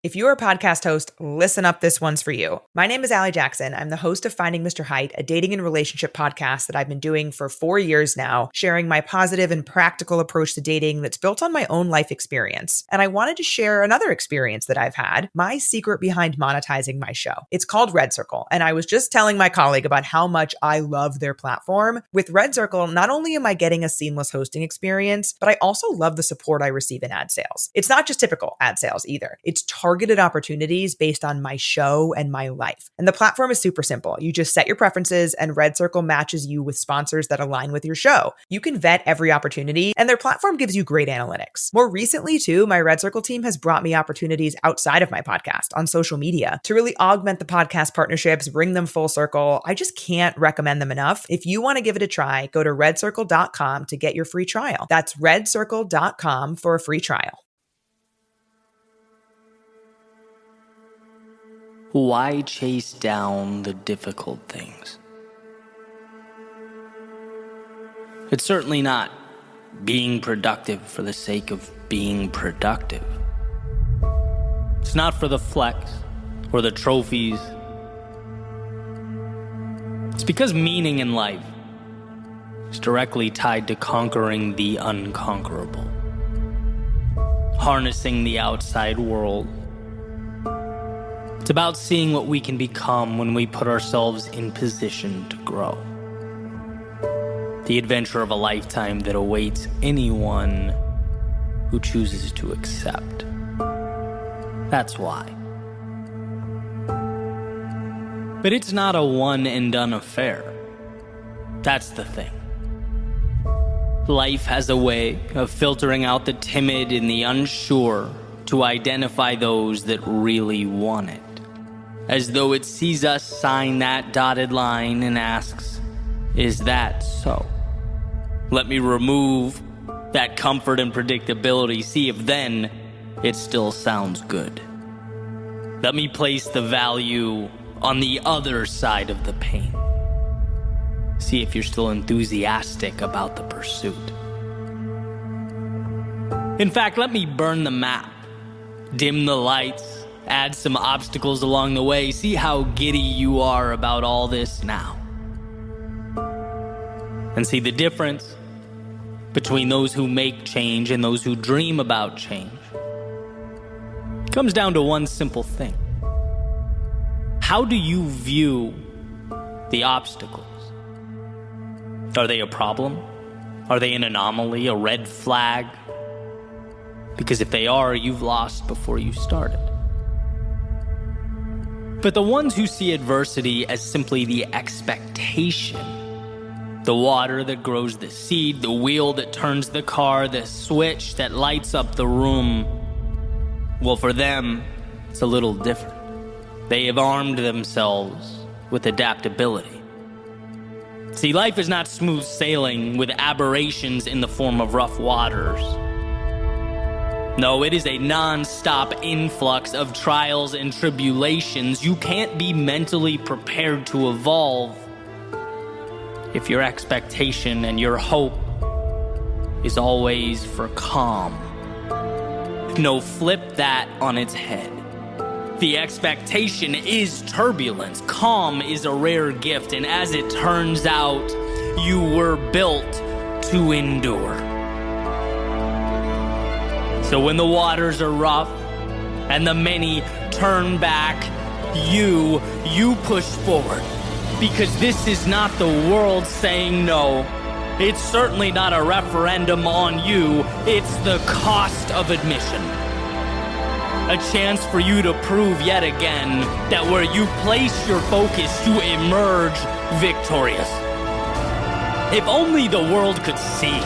If you're a podcast host, listen up, this one's for you. My name is Allie Jackson. I'm the host of Finding Mr. Height, a dating and relationship podcast that I've been doing for 4 years now, sharing my positive and practical approach to dating that's built on my own life experience. And I wanted to share another experience that I've had, my secret behind monetizing my show. It's called Red Circle, and I was just telling my colleague about how much I love their platform. With Red Circle, not only am I getting a seamless hosting experience, but I also love the support I receive in ad sales. It's not just typical ad sales either. It's targeted opportunities based on my show and my life. And the platform is super simple. You just set your preferences and Red Circle matches you with sponsors that align with your show. You can vet every opportunity and their platform gives you great analytics. More recently too, my Red Circle team has brought me opportunities outside of my podcast on social media to really augment the podcast partnerships, bring them full circle. I just can't recommend them enough. If you want to give it a try, go to redcircle.com to get your free trial. That's redcircle.com for a free trial. Why chase down the difficult things? It's certainly not being productive for the sake of being productive. It's not for the flex or the trophies. It's because meaning in life is directly tied to conquering the unconquerable, harnessing the outside world. It's about seeing what we can become when we put ourselves in position to grow. The adventure of a lifetime that awaits anyone who chooses to accept. That's why. But it's not a one and done affair. That's the thing. Life has a way of filtering out the timid and the unsure to identify those that really want it. As though it sees us sign that dotted line and asks, is that so? Let me remove that comfort and predictability, see if then it still sounds good. Let me place the value on the other side of the pain. See if you're still enthusiastic about the pursuit. In fact, let me burn the map, dim the lights, add some obstacles along the way. See how giddy you are about all this now. And see the difference between those who make change and those who dream about change. It comes down to one simple thing. How do you view the obstacles? Are they a problem? Are they an anomaly, a red flag? Because if they are, you've lost before you started. But the ones who see adversity as simply the expectation, the water that grows the seed, the wheel that turns the car, the switch that lights up the room, well, for them, it's a little different. They have armed themselves with adaptability. See, life is not smooth sailing with aberrations in the form of rough waters. No, it is a non-stop influx of trials and tribulations. You can't be mentally prepared to evolve if your expectation and your hope is always for calm. No, flip that on its head. The expectation is turbulence. Calm is a rare gift, and as it turns out, you were built to endure. So when the waters are rough and the many turn back, you push forward. Because this is not the world saying no. It's certainly not a referendum on you. It's the cost of admission. A chance for you to prove yet again that where you place your focus, you emerge victorious. If only the world could see,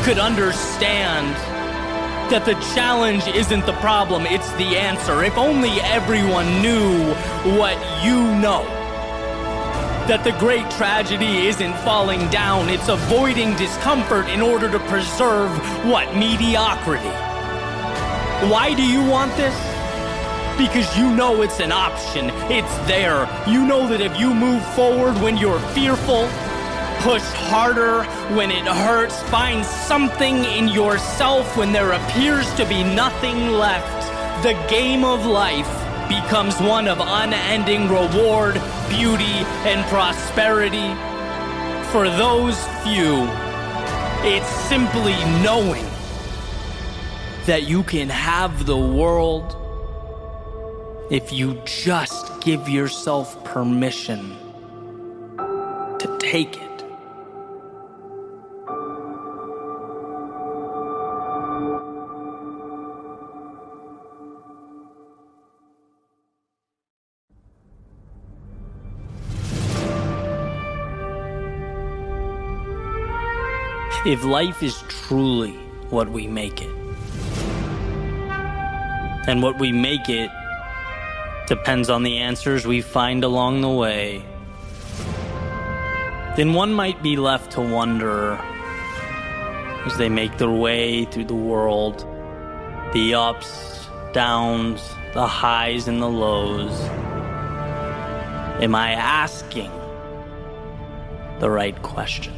could understand that the challenge isn't the problem, it's the answer. If only everyone knew what you know. That the great tragedy isn't falling down, it's avoiding discomfort in order to preserve what? Mediocrity. Why do you want this? Because you know it's an option. It's there. You know that if you move forward when you're fearful, push harder when it hurts, find something in yourself when there appears to be nothing left, the game of life becomes one of unending reward, beauty, and prosperity. For those few, it's simply knowing that you can have the world if you just give yourself permission to take it. If life is truly what we make it, and what we make it depends on the answers we find along the way, then one might be left to wonder, as they make their way through the world, the ups, downs, the highs and the lows, am I asking the right questions?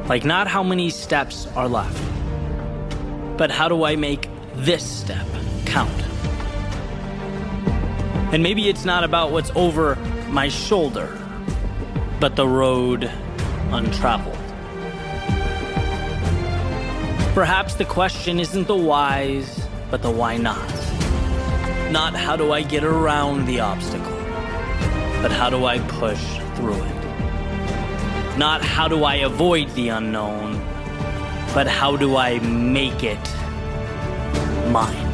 Like, not how many steps are left, but how do I make this step count? And maybe it's not about what's over my shoulder, but the road untraveled. Perhaps the question isn't the whys, but the why not. Not how do I get around the obstacle, but how do I push through it? Not how do I avoid the unknown, but how do I make it mine?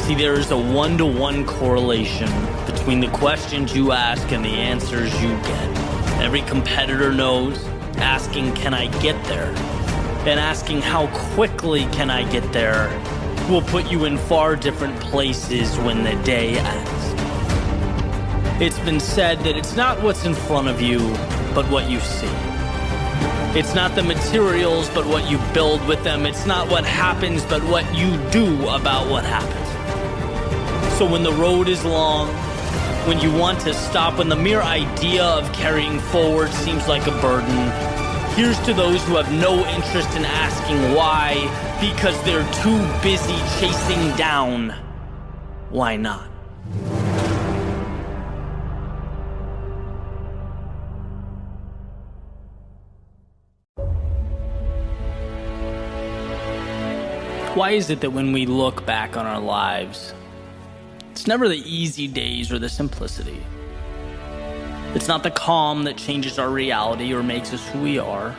See, there is a one-to-one correlation between the questions you ask and the answers you get. Every competitor knows asking, can I get there? And asking, how quickly can I get there? Will put you in far different places when the day ends. It's been said that it's not what's in front of you, but what you see. It's not the materials, but what you build with them. It's not what happens, but what you do about what happens. So when the road is long, when you want to stop, when the mere idea of carrying forward seems like a burden, here's to those who have no interest in asking why, because they're too busy chasing down why not. Why is it that when we look back on our lives, it's never the easy days or the simplicity? It's not the calm that changes our reality or makes us who we are.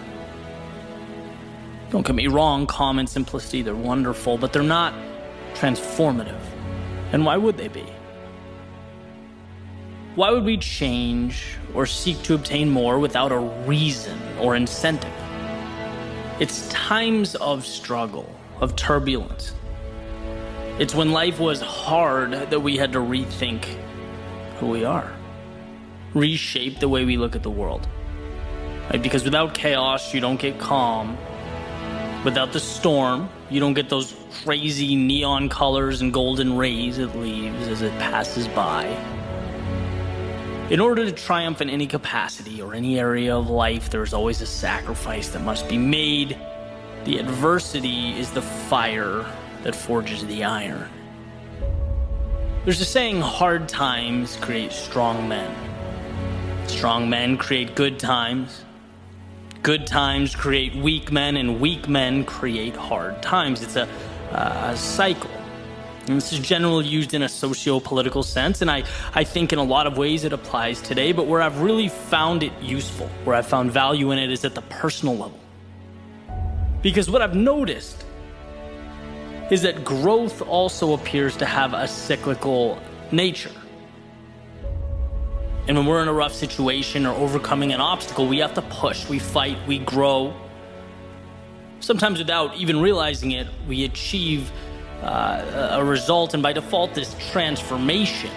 Don't get me wrong, calm and simplicity, they're wonderful, but they're not transformative. And why would they be? Why would we change or seek to obtain more without a reason or incentive? It's times of struggle, of turbulence. It's when life was hard that we had to rethink who we are, reshape the way we look at the world. Right? Because without chaos, you don't get calm. Without the storm, you don't get those crazy neon colors and golden rays it leaves as it passes by. In order to triumph in any capacity or any area of life, there's always a sacrifice that must be made. The adversity is the fire that forges the iron. There's a saying, hard times create strong men. Strong men create good times. Good times create weak men, and weak men create hard times. It's a cycle. And this is generally used in a socio-political sense, and I think in a lot of ways it applies today, but where I've really found it useful, where I've found value in it, is at the personal level. Because what I've noticed is that growth also appears to have a cyclical nature. And when we're in a rough situation or overcoming an obstacle, we have to push, we fight, we grow. Sometimes without even realizing it, we achieve a result, and by default, this transformation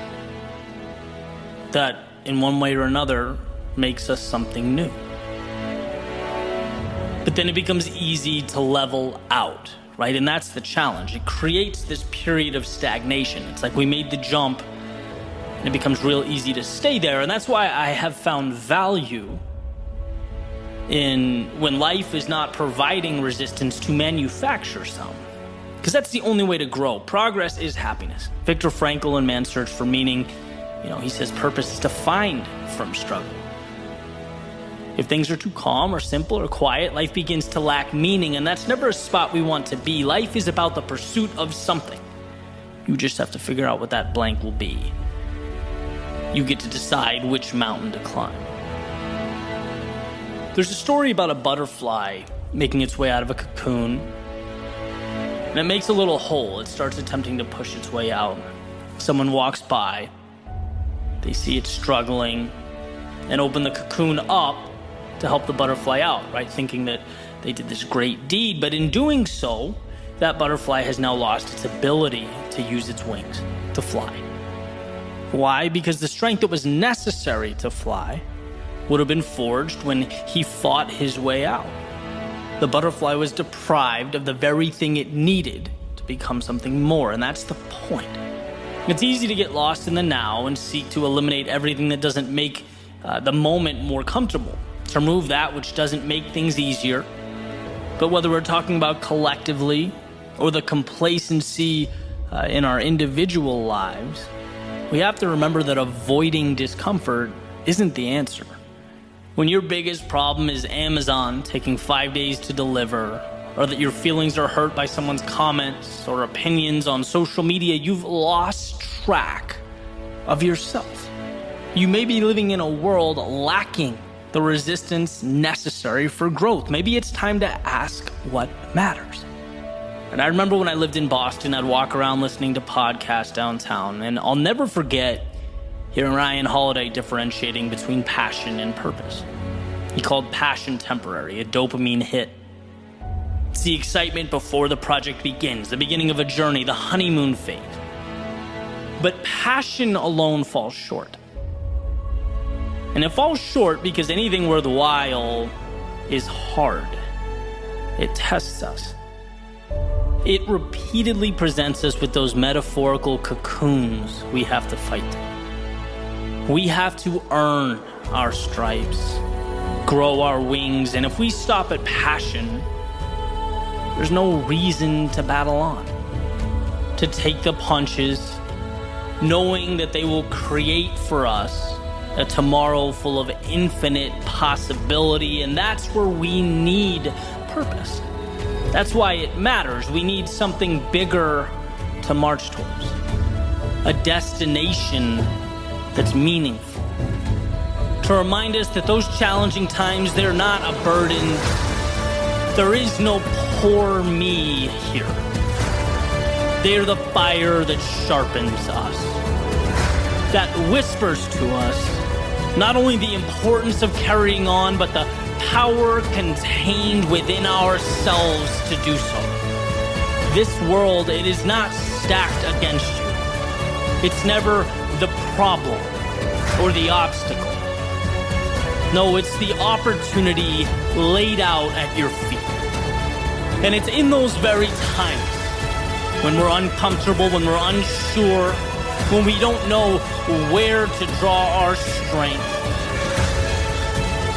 that in one way or another makes us something new. But then it becomes easy to level out, right? And that's the challenge. It creates this period of stagnation. It's like we made the jump, and it becomes real easy to stay there. And that's why I have found value when life is not providing resistance to manufacture some. Because that's the only way to grow. Progress is happiness. Viktor Frankl in Man's Search for Meaning, he says purpose is defined from struggle. If things are too calm or simple or quiet, life begins to lack meaning, and that's never a spot we want to be. Life is about the pursuit of something. You just have to figure out what that blank will be. You get to decide which mountain to climb. There's a story about a butterfly making its way out of a cocoon, and it makes a little hole. It starts attempting to push its way out. Someone walks by, they see it struggling, and open the cocoon up to help the butterfly out, right? Thinking that they did this great deed, but in doing so, that butterfly has now lost its ability to use its wings to fly. Why? Because the strength that was necessary to fly would have been forged when he fought his way out. The butterfly was deprived of the very thing it needed to become something more, and that's the point. It's easy to get lost in the now and seek to eliminate everything that doesn't make the moment more comfortable, to remove that which doesn't make things easier. But whether we're talking about collectively or the complacency in our individual lives, we have to remember that avoiding discomfort isn't the answer. When your biggest problem is Amazon taking 5 days to deliver, or that your feelings are hurt by someone's comments or opinions on social media, you've lost track of yourself. You may be living in a world lacking the resistance necessary for growth. Maybe it's time to ask what matters. And I remember when I lived in Boston, I'd walk around listening to podcasts downtown, and I'll never forget hearing Ryan Holiday differentiating between passion and purpose. He called passion temporary, a dopamine hit. It's the excitement before the project begins, the beginning of a journey, the honeymoon phase. But passion alone falls short. And it falls short because anything worthwhile is hard. It tests us. It repeatedly presents us with those metaphorical cocoons we have to fight. We have to earn our stripes, grow our wings, and if we stop at passion, there's no reason to battle on, to take the punches, knowing that they will create for us a tomorrow full of infinite possibility, and that's where we need purpose. That's why it matters. We need something bigger to march towards, a destination that's meaningful, to remind us that those challenging times, they're not a burden. There is no poor me here. They're the fire that sharpens us, that whispers to us not only the importance of carrying on, but the power contained within ourselves to do so. This world, it is not stacked against you. It's never the problem or the obstacle. No, it's the opportunity laid out at your feet. And it's in those very times when we're uncomfortable, when we're unsure, when we don't know where to draw our strength,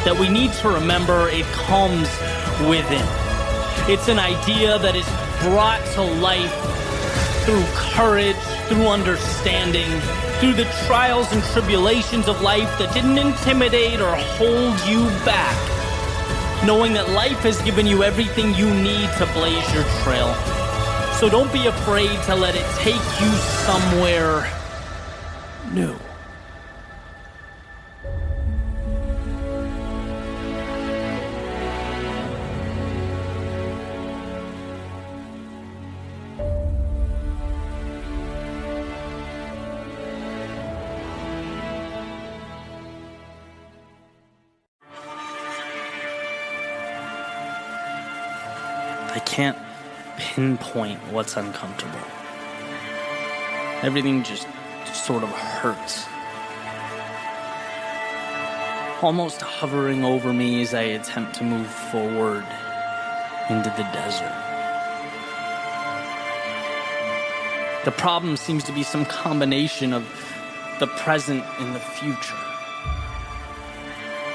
that we need to remember it comes within. It's an idea that is brought to life through courage, through understanding, through the trials and tribulations of life that didn't intimidate or hold you back, knowing that life has given you everything you need to blaze your trail. So don't be afraid to let it take you somewhere new. I can't pinpoint what's uncomfortable. Everything just sort of hurts. Almost hovering over me as I attempt to move forward into the desert. The problem seems to be some combination of the present and the future.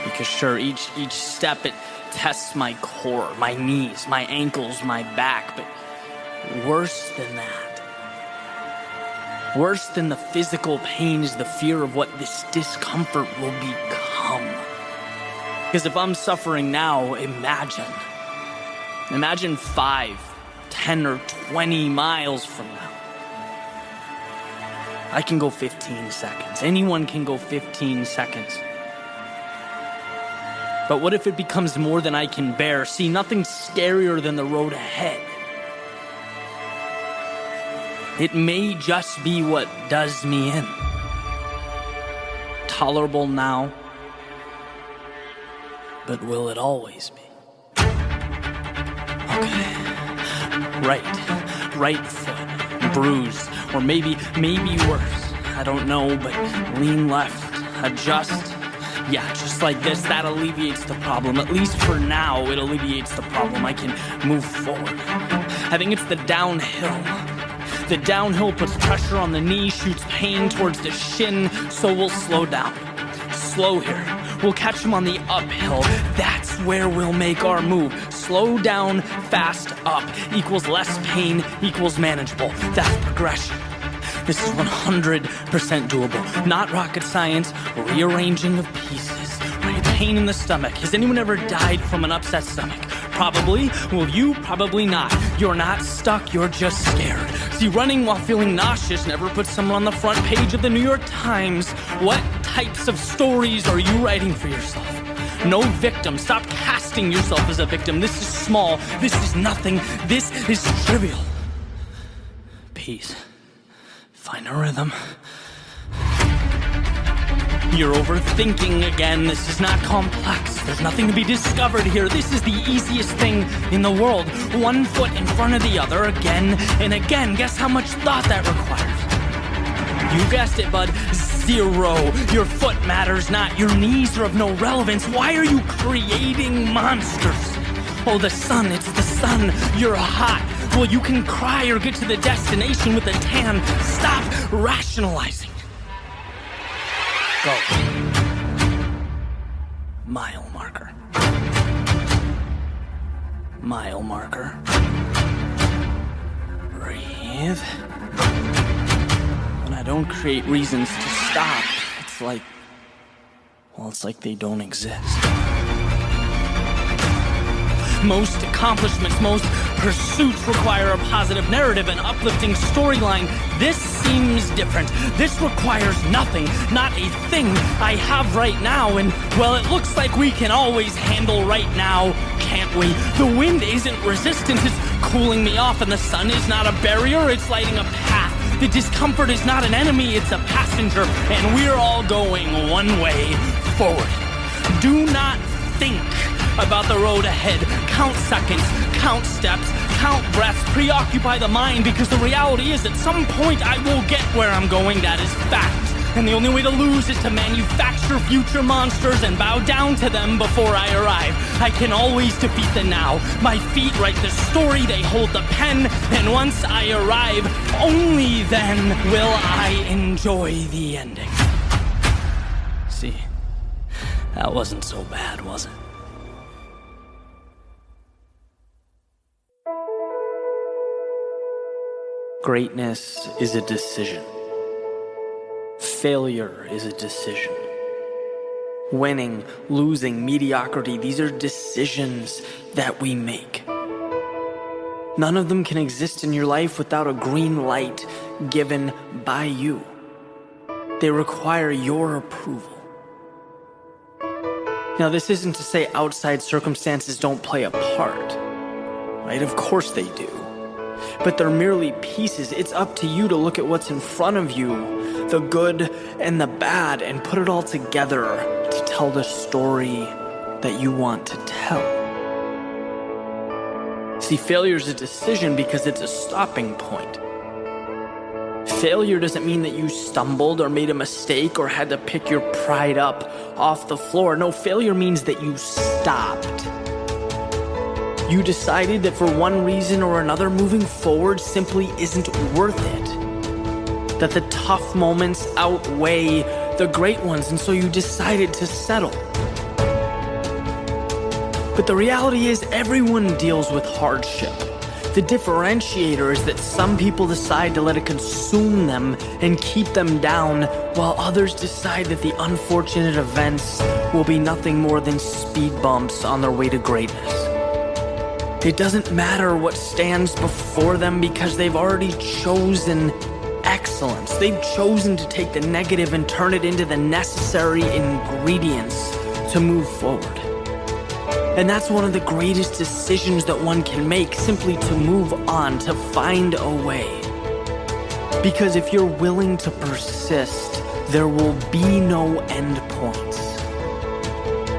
Because sure, each step, it tests my core, my knees, my ankles, my back. But worse than that, worse than the physical pain is the fear of what this discomfort will become. Because if I'm suffering now, imagine 5, 10, or 20 miles from now. I can go 15 seconds. Anyone can go 15 seconds. But what if it becomes more than I can bear? See, nothing's scarier than the road ahead. It may just be what does me in. Tolerable now, but will it always be? Okay. Right foot, bruised, or maybe worse. I don't know, but lean left, adjust. Yeah, just like this, that alleviates the problem. At least for now, it alleviates the problem. I can move forward. I think it's the downhill. The downhill puts pressure on the knee, shoots pain towards the shin, so we'll slow down. Slow here. We'll catch him on the uphill. That's where we'll make our move. Slow down, fast up equals less pain equals manageable. That's progression. This is 100% doable. Not rocket science, rearranging of pieces. Right? Pain in the stomach. Has anyone ever died from an upset stomach? Probably. Well, you probably not. You're not stuck, you're just scared. See, running while feeling nauseous never puts someone on the front page of the New York Times. What types of stories are you writing for yourself? No victim. Stop casting yourself as a victim. This is small. This is nothing. This is trivial. Peace. Find a rhythm. You're overthinking again. This is not complex. There's nothing to be discovered here. This is the easiest thing in the world. One foot in front of the other again and again. Guess how much thought that requires? You guessed it, bud. 0. Your foot matters not. Your knees are of no relevance. Why are you creating monsters? Oh, the sun. It's the sun. You're hot. Well, you can cry or get to the destination with a tan. Stop rationalizing. Go. Mile marker. Mile marker. Breathe. When I don't create reasons to stop, it's like they don't exist. Most accomplishments, most pursuits require a positive narrative, an uplifting storyline. This seems different. This requires nothing, not a thing I have right now. And, well, it looks like we can always handle right now, can't we? The wind isn't resistance, it's cooling me off, and the sun is not a barrier, it's lighting a path. The discomfort is not an enemy, it's a passenger, and we're all going one way forward. Do not think about the road ahead. Count seconds, count steps, count breaths, preoccupy the mind, because the reality is at some point I will get where I'm going. That is fact. And the only way to lose is to manufacture future monsters and bow down to them before I arrive. I can always defeat the now. My feet write the story, they hold the pen, and once I arrive, only then will I enjoy the ending. See, that wasn't so bad, was it? Greatness is a decision. Failure is a decision. Winning, losing, mediocrity, these are decisions that we make. None of them can exist in your life without a green light given by you. They require your approval. Now, this isn't to say outside circumstances don't play a part, right? Of course they do. But they're merely pieces. It's up to you to look at what's in front of you, the good and the bad, and put it all together to tell the story that you want to tell. See, failure is a decision because it's a stopping point. Failure doesn't mean that you stumbled or made a mistake or had to pick your pride up off the floor. No, failure means that you stopped. You decided that for one reason or another, moving forward simply isn't worth it. That the tough moments outweigh the great ones, and so you decided to settle. But the reality is everyone deals with hardship. The differentiator is that some people decide to let it consume them and keep them down, while others decide that the unfortunate events will be nothing more than speed bumps on their way to greatness. It doesn't matter what stands before them because they've already chosen excellence. They've chosen to take the negative and turn it into the necessary ingredients to move forward. And that's one of the greatest decisions that one can make, simply to move on, to find a way. Because if you're willing to persist, there will be no end points,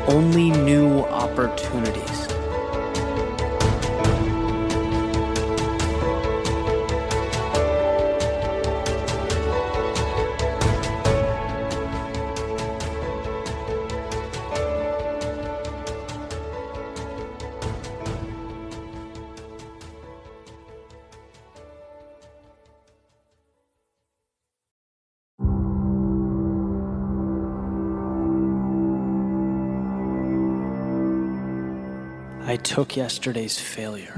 only new opportunities. I took yesterday's failure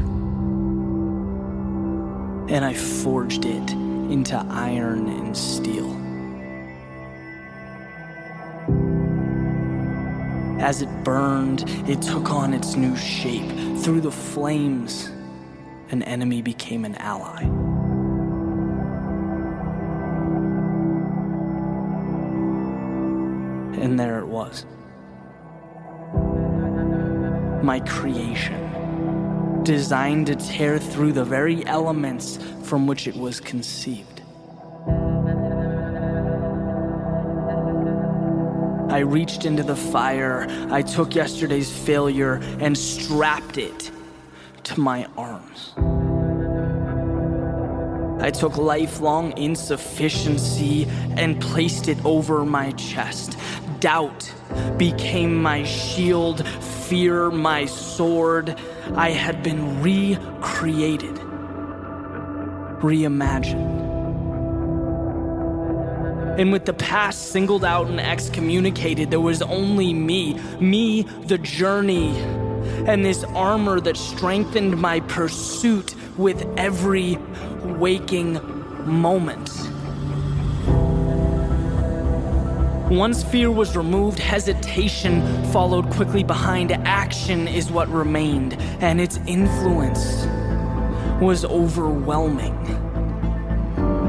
and I forged it into iron and steel. As it burned, it took on its new shape. Through the flames, an enemy became an ally. And there it was. My creation, designed to tear through the very elements from which it was conceived. I reached into the fire, I took yesterday's failure and strapped it to my arms. I took lifelong insufficiency and placed it over my chest. Doubt became my shield, fear my sword. I had been recreated, reimagined. And with the past singled out and excommunicated, there was only me, the journey, and this armor that strengthened my pursuit with every waking moment. Once fear was removed, hesitation followed quickly behind. Action is what remained, and its influence was overwhelming.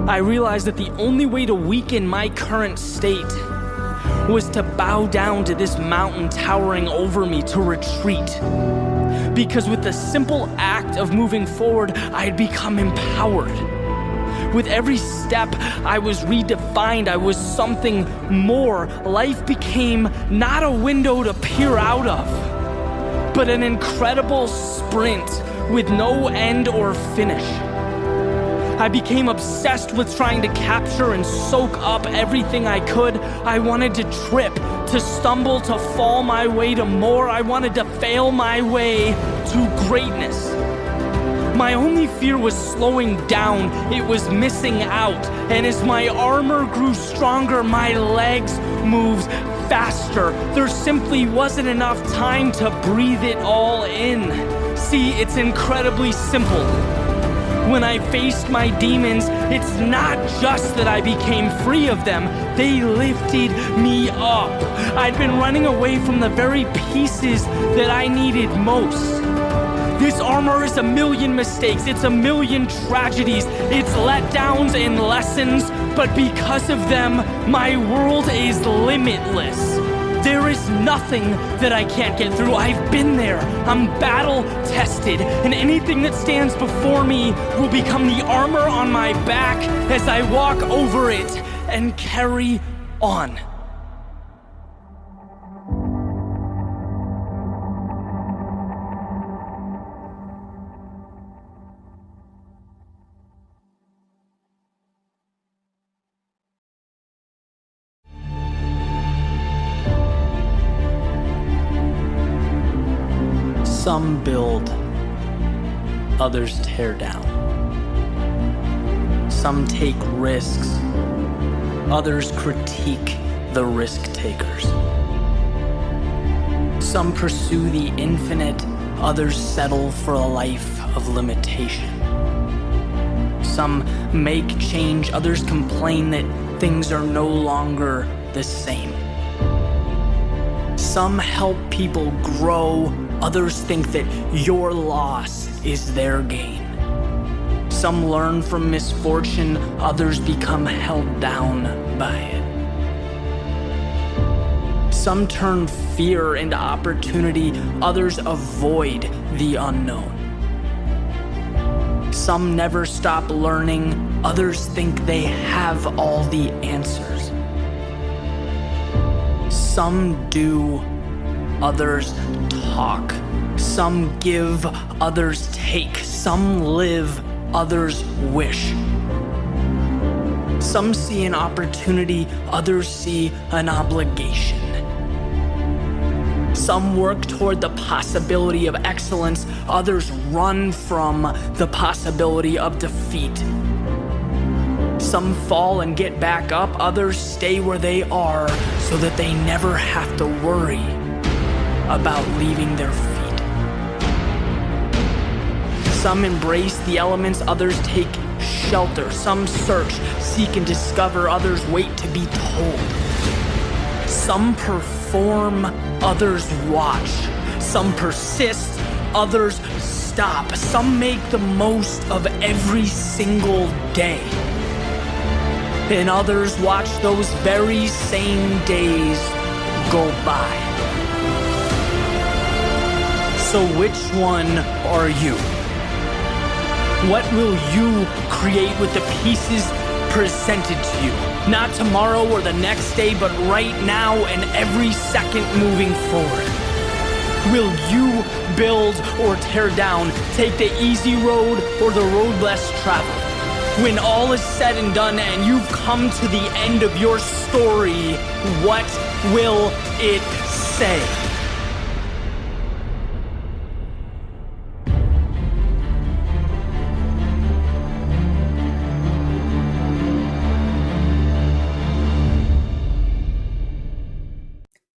I realized that the only way to weaken my current state was to bow down to this mountain towering over me, to retreat. Because with the simple act of moving forward, I had become empowered. With every step, I was redefined. I was something more. Life became not a window to peer out of, but an incredible sprint with no end or finish. I became obsessed with trying to capture and soak up everything I could. I wanted to trip, to stumble, to fall my way to more. I wanted to fail my way to greatness. My only fear was slowing down. It was missing out. And as my armor grew stronger, my legs moved faster. There simply wasn't enough time to breathe it all in. See, it's incredibly simple. When I faced my demons, it's not just that I became free of them, they lifted me up. I'd been running away from the very pieces that I needed most. This armor is a million mistakes, it's a million tragedies, it's letdowns and lessons, but because of them, my world is limitless. There is nothing that I can't get through. I've been there. I'm battle tested, and anything that stands before me will become the armor on my back as I walk over it and carry on. Some build, others tear down. Some take risks, others critique the risk takers. Some pursue the infinite, others settle for a life of limitation. Some make change, others complain that things are no longer the same. Some help people grow, others think that your loss is their gain. Some learn from misfortune, others become held down by it. Some turn fear into opportunity, others avoid the unknown. Some never stop learning, others think they have all the answers. Some do, others talk. Some give, others take. Some live, others wish. Some see an opportunity, others see an obligation. Some work toward the possibility of excellence, others run from the possibility of defeat. Some fall and get back up, others stay where they are so that they never have to worry about leaving their feet. Some embrace the elements, others take shelter. Some search, seek, and discover, others wait to be told. Some perform, others watch. Some persist, others stop. Some make the most of every single day. And others watch those very same days go by. So which one are you? What will you create with the pieces presented to you? Not tomorrow or the next day, but right now and every second moving forward. Will you build or tear down, take the easy road or the road less traveled? When all is said and done and you've come to the end of your story, what will it say?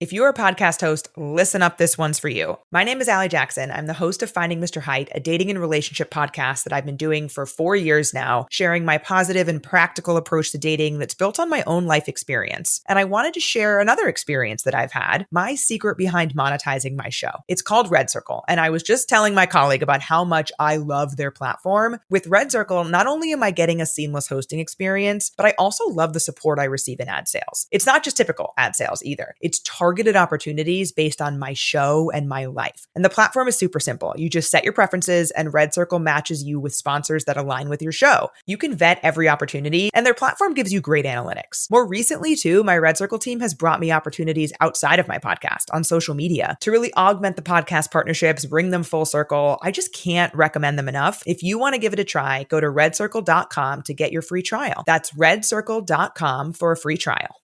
If you're a podcast host, listen up, this one's for you. My name is Allie Jackson. I'm the host of Finding Mr. Height, a dating and relationship podcast that I've been doing for 4 years now, sharing my positive and practical approach to dating that's built on my own life experience. And I wanted to share another experience that I've had, my secret behind monetizing my show. It's called Red Circle, and I was just telling my colleague about how much I love their platform. With Red Circle, not only am I getting a seamless hosting experience, but I also love the support I receive in ad sales. It's not just typical ad sales either. It's targeted opportunities based on my show and my life. And the platform is super simple. You just set your preferences and Red Circle matches you with sponsors that align with your show. You can vet every opportunity and their platform gives you great analytics. More recently too, my Red Circle team has brought me opportunities outside of my podcast on social media to really augment the podcast partnerships, bring them full circle. I just can't recommend them enough. If you want to give it a try, go to redcircle.com to get your free trial. That's redcircle.com for a free trial.